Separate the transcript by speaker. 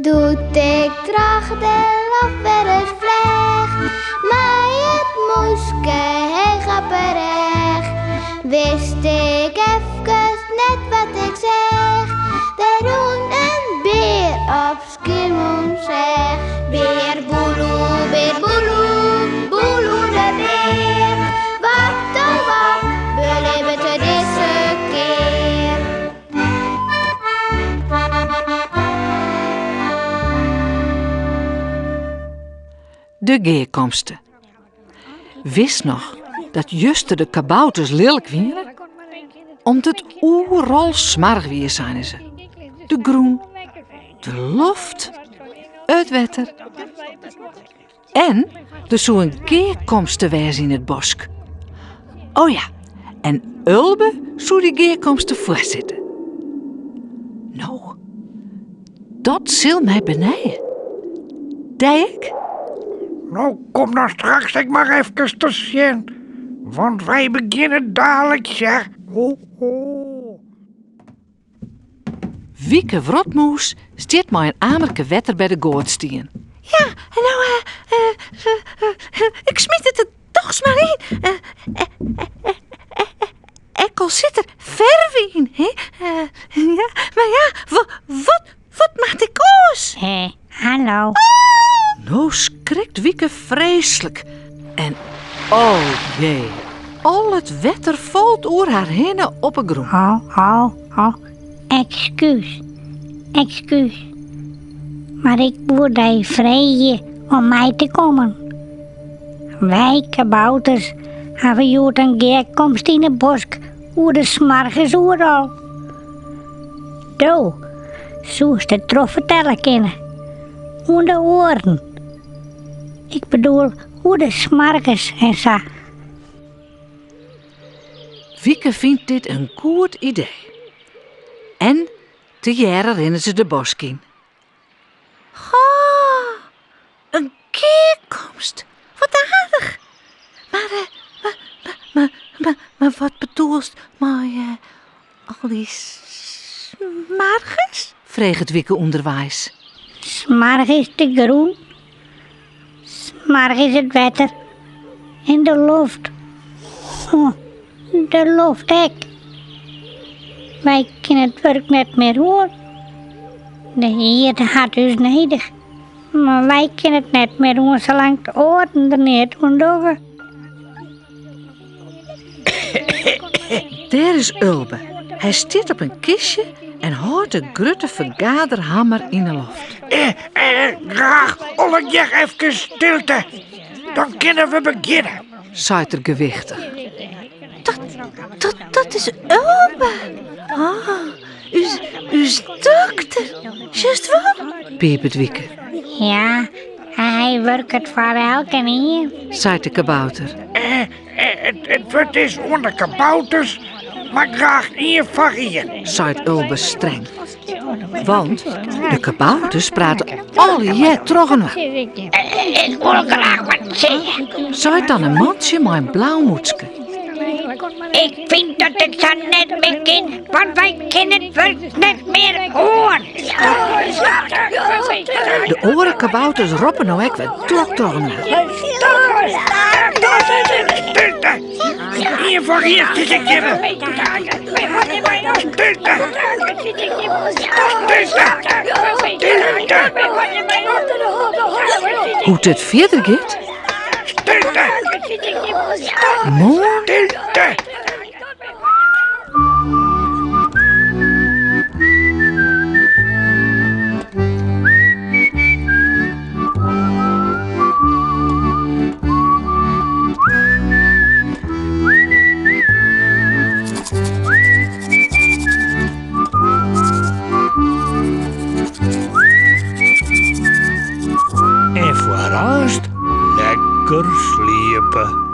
Speaker 1: Doet ik tracht de lof weer eens vleg, maar het moeske heel grapperig. Wist ik even net wat ik zeg, de roen een beer op Skiermon zeg. Beer boeloe, boeloe de beer. Wat oh wat, beleven te deze keer.
Speaker 2: De geerkomsten. Wist nog dat juster de kabouters lelijk wieren? Omdat het oeral smarrig weer zijn ze. De groen, de lucht, het wetter. En er zou een geerkomsten wezen in het bosk. Oh ja, en Ulbe zou die geerkomsten voorzitten. Nou, dat zal mij benijden. Dijk?
Speaker 3: Nou, kom nou straks ik maar even te zien. Want wij beginnen dadelijk, zeg. Ho, ho.
Speaker 2: Wieke Wrotmoes stiert maar een amerke wetter bij de goordstien.
Speaker 4: Ja, nou, ik smiet het er toch maar in. Ekkel zit er verf in, hè? Ja, maar ja, wat maakt ik oos?
Speaker 5: Hallo.
Speaker 2: Nou schrikt Wieke vreselijk. En oh jee, al het wetter valt oer haar heen op een groen.
Speaker 5: Ho. Excuus. Maar ik moet je vragen om mij te komen. Wij kabouters hebben jood een geerkomst in het bosk. Hoe de smarges overal. Do, zoest het trof vertellen kunnen. Hoe de oren. Ik bedoel, hoe de smarges en zo.
Speaker 2: Wieke vindt dit een goed idee. En te jaren rennen ze de bosk in.
Speaker 4: Oh, een keerkomst. Wat aardig. Maar wat bedoelst maar al die smarges?
Speaker 2: Vreeg het Wieke onderwijs.
Speaker 5: Smarges de groen. Smarges het wetter. En de lucht. Oh, de lucht hek. Wij kunnen het werk net meer horen. De Heer had dus nodig. Maar wij kunnen het net meer doen zolang de oren er niet onderdogen.
Speaker 2: Daar is Ulbe. Hij stiert op een kistje en houdt de grote vergaderhammer in de lucht.
Speaker 3: Graag alle jij even stilte. Dan kunnen we beginnen.
Speaker 2: Zaait er gewichtig.
Speaker 4: Dat is Ulbe. Ah, uw dokter. Juist wel?
Speaker 2: Piepert Wieke,
Speaker 5: Ja, hij werkt het voor elke hier.
Speaker 2: zaait de kabouter.
Speaker 3: Het wordt is onder kabouters, maar graag één variëren.
Speaker 2: Zaait Ulbe streng. Want de kabouters praten alle jij trokken.
Speaker 5: Ik wil graag wat zeggen.
Speaker 2: Zaait dan een mandje met een blauw moedske.
Speaker 5: Ik vind dat ik zo net meer kan, want wij kunnen het werk net meer horen.
Speaker 2: De oren kabouters roppen nou ek wat trokken.
Speaker 3: Stilte! Eén variëren te geven.
Speaker 2: Hoe het verder gaat? Mooi.
Speaker 3: Stilte!
Speaker 6: En voorast lekker sliepen.